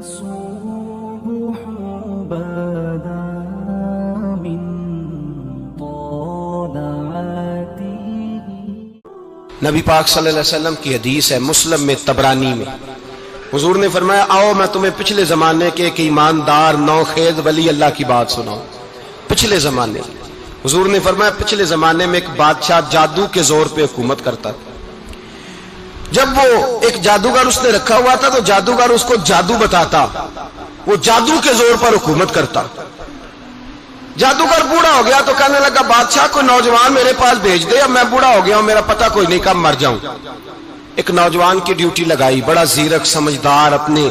الصبح بدا من طلعته. نبی پاک صلی اللہ علیہ وسلم کی حدیث ہے مسلم میں طبرانی میں، حضور نے فرمایا آؤ میں تمہیں پچھلے زمانے کے ایک ایماندار نوخیز ولی اللہ کی بات سناؤں. پچھلے زمانے حضور نے فرمایا پچھلے زمانے میں ایک بادشاہ جادو کے زور پہ حکومت کرتا تھا. جب وہ ایک جادوگر اس نے رکھا ہوا تھا تو جادوگر اس کو جادو بتاتا، وہ جادو کے زور پر حکومت کرتا. جادوگر بوڑھا ہو گیا تو کہنے لگا بادشاہ کوئی نوجوان میرے پاس بھیج دے، اب میں بوڑھا ہو گیا ہوں میرا پتہ کوئی نہیں کب مر جاؤں. ایک نوجوان کی ڈیوٹی لگائی، بڑا زیرک سمجھدار اپنے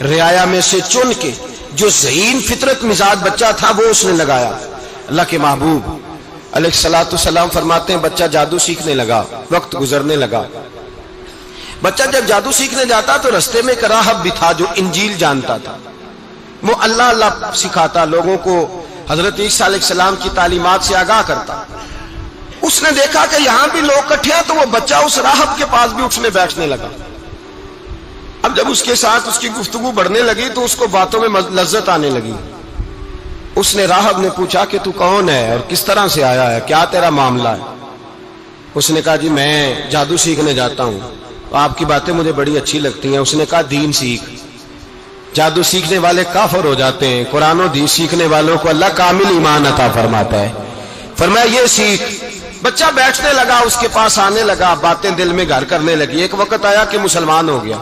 رعایا میں سے چن کے جو ذہین فطرت مزاج بچہ تھا وہ اس نے لگایا. اللہ کے محبوب علیہ الصلوۃ والسلام فرماتے ہیں بچہ جادو سیکھنے لگا، وقت گزرنے لگا. بچہ جب جادو سیکھنے جاتا تو رستے میں ایک راہب بھی تھا جو انجیل جانتا تھا، وہ اللہ اللہ سکھاتا، لوگوں کو حضرت عیسیٰ علیہ السلام کی تعلیمات سے آگاہ کرتا. اس نے دیکھا کہ یہاں بھی لوگ اکٹھے ہیں تو وہ بچہ اس راہب کے پاس بھی اٹھنے بیٹھنے لگا. اب جب اس کے ساتھ اس کی گفتگو بڑھنے لگی تو اس کو باتوں میں لذت آنے لگی. اس نے راہب نے پوچھا کہ تو کون ہے اور کس طرح سے آیا ہے، کیا تیرا معاملہ ہے؟ اس نے کہا جی میں جادو سیکھنے جاتا ہوں، آپ کی باتیں مجھے بڑی اچھی لگتی ہیں. اس نے کہا دین سیکھ. جادو سیکھنے والے کافر ہو جاتے ہیں، قرآن و حدیث سیکھنے والوں کو اللہ کامل ایمان عطا فرماتا ہے. فرمایا یہ سیکھ. بچہ بیٹھنے لگا، اس کے پاس آنے لگا، باتیں دل میں گھر کرنے لگی. ایک وقت آیا کہ مسلمان ہو گیا.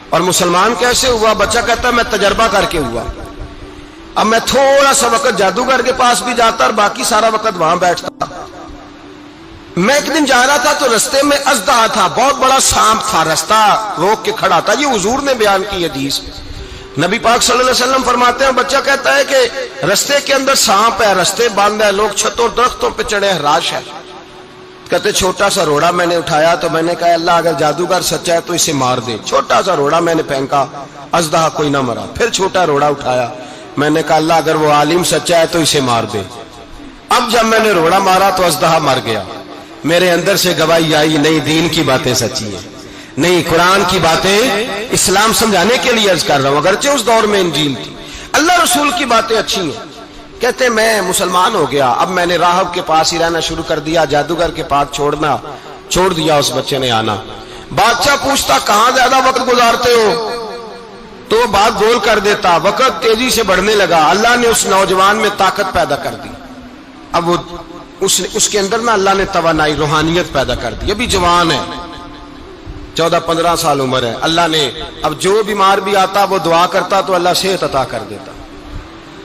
اور مسلمان کیسے ہوا؟ بچہ کہتا ہے میں تجربہ کر کے ہوا. اب میں تھوڑا سا وقت جادوگر کے پاس بھی جاتا اور باقی سارا وقت وہاں بیٹھتا. میں ایک دن جا رہا تھا تو رستے میں اژدہا تھا، بہت بڑا سانپ تھا، رستہ روک کے کھڑا تھا. یہ حضور نے بیان کی حدیث. نبی پاک صلی اللہ علیہ وسلم فرماتے ہیں بچہ کہتا ہے کہ رستے کے اندر سانپ ہے، رستے بند ہے، لوگ چھتوں درختوں پہ چڑھے، ہراش ہے. کہتے چھوٹا سا روڑا میں نے اٹھایا تو میں نے کہا اللہ اگر جادوگر سچا ہے تو اسے مار دے. چھوٹا سا روڑا میں نے پھینکا، اژدہا کوئی نہ مرا. پھر چھوٹا روڑا اٹھایا، میں نے کہا اللہ اگر وہ عالم سچا ہے تو اسے مار دے. اب جب میں نے روڑا مارا تو اژدہا مر گیا. میرے اندر سے گواہی آئی نہیں دین کی باتیں سچی ہیں، نہیں قرآن کی باتیں اسلام سمجھانے کے لیے عرض کر رہا ہوں. اگرچہ اس دور میں انجیل تھی، اللہ رسول کی باتیں اچھی ہیں. کہتے میں مسلمان ہو گیا، اب میں نے راہب کے پاس ہی رہنا شروع کر دیا، جادوگر کے پاس چھوڑ دیا. اس بچے نے آنا. بادشاہ پوچھتا کہاں زیادہ وقت گزارتے ہو تو وہ بات گول کر دیتا. وقت تیزی سے بڑھنے لگا. اللہ نے اس نوجوان میں طاقت پیدا کر دی. اب وہ اس کے اندر نا اللہ نے توانائی روحانیت پیدا کر دی. ابھی جوان ہے، 14-15 سال عمر ہے. اللہ نے اب جو بیمار بھی آتا وہ دعا کرتا تو اللہ صحت عطا کر دیتا.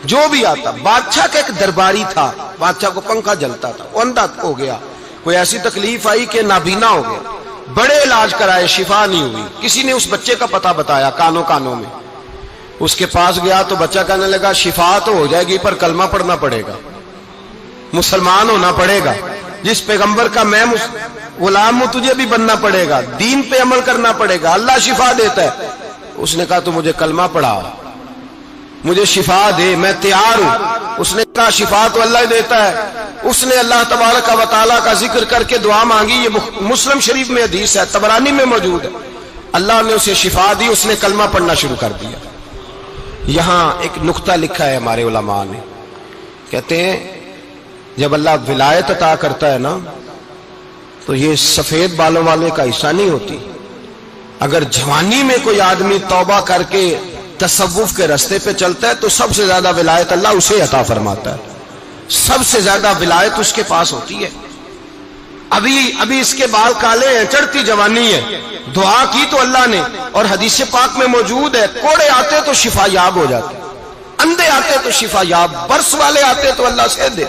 جو بھی آتا. بادشاہ کا ایک درباری تھا، بادشاہ کو پنکھا جلتا تھا، وہ اندھا ہو گیا. کوئی ایسی تکلیف آئی کہ نابینا ہو گیا. بڑے علاج کرائے، شفا نہیں ہوئی. کسی نے اس بچے کا پتہ بتایا کانوں میں. اس کے پاس گیا تو بچہ کہنے لگا شفا تو ہو جائے گی پر کلمہ پڑھنا پڑے گا، مسلمان ہونا پڑے گا، جس پیغمبر کا میں غلام ہوں تجھے بھی بننا پڑے گا، دین پہ عمل کرنا پڑے گا، اللہ شفا دیتا ہے. اس نے کہا تو مجھے کلمہ پڑھا، مجھے شفا دے، میں تیار ہوں. اس نے کہا شفا تو اللہ ہی دیتا ہے. اس نے اللہ تبارک و تعالیٰ کا ذکر کر کے دعا مانگی. یہ مسلم شریف میں حدیث ہے، طبرانی میں موجود ہے. اللہ نے اسے شفا دی، اس نے کلمہ پڑھنا شروع کر دیا. یہاں ایک نقطہ لکھا ہے ہمارے علماء نے، کہتے ہیں جب اللہ ولایت عطا کرتا ہے نا تو یہ سفید بالوں والے کا حصہ نہیں ہوتی. اگر جوانی میں کوئی آدمی توبہ کر کے تصوف کے راستے پہ چلتا ہے تو سب سے زیادہ ولایت اللہ اسے عطا فرماتا ہے. سب سے زیادہ ولایت اس کے پاس ہوتی ہے. ابھی اس کے بال کالے ہیں، چڑھتی جوانی ہے، دعا کی تو اللہ نے. اور حدیث پاک میں موجود ہے کوڑے آتے تو شفا یاب ہو جاتے، اندھے آتے تو شفا یاب، برس والے آتے تو اللہ سے دے.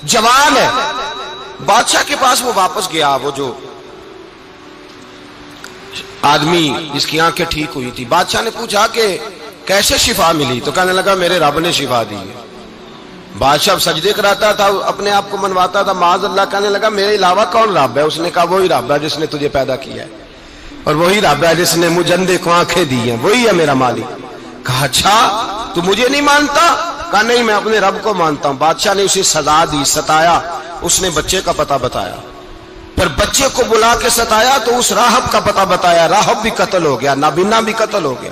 جوان ہے. بادشاہ کے پاس وہ واپس گیا، وہ جو آدمی جس کی آنکھیں ٹھیک ہوئی تھی. بادشاہ نے پوچھا کہ کیسے شفا ملی؟ تو کہنے لگا میرے رب نے شفا دی ہے. بادشاہ سجدے کراتا تھا، اپنے آپ کو منواتا تھا معاذ اللہ. کہنے لگا میرے علاوہ کون رب ہے؟ اس نے کہا وہی رب ہے جس نے تجھے پیدا کیا ہے، اور وہی رب ہے جس نے مجھے اندھے کو آنکھیں دی ہیں، وہی ہے میرا مالک. کہا اچھا تو مجھے نہیں مانتا؟ کہا نہیں میں اپنے رب کو مانتا ہوں. بادشاہ نے اسے سزا دی، ستایا. اس نے بچے کا پتہ بتایا، پر بچے کو بلا کے ستایا تو اس راہب کا پتہ بتایا. راہب بھی قتل ہو گیا، نابینا بھی قتل ہو گیا.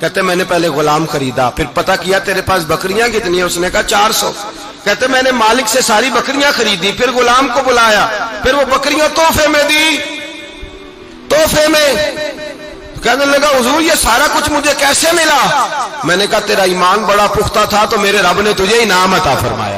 کہتے میں نے پہلے غلام خریدا، پھر پتہ کیا تیرے پاس بکریاں کتنی ہیں؟ اس نے کہا 400۔ کہتے میں نے مالک سے ساری بکریاں خریدی، پھر غلام کو بلایا، پھر وہ بکریاں تحفے میں دی، تحفے میں۔ کہنے لگا حضور یہ سارا کچھ مجھے کیسے ملا؟ میں نے کہا تیرا ایمان بڑا پختہ تھا تو میرے رب نے تجھے انعام عطا فرمایا۔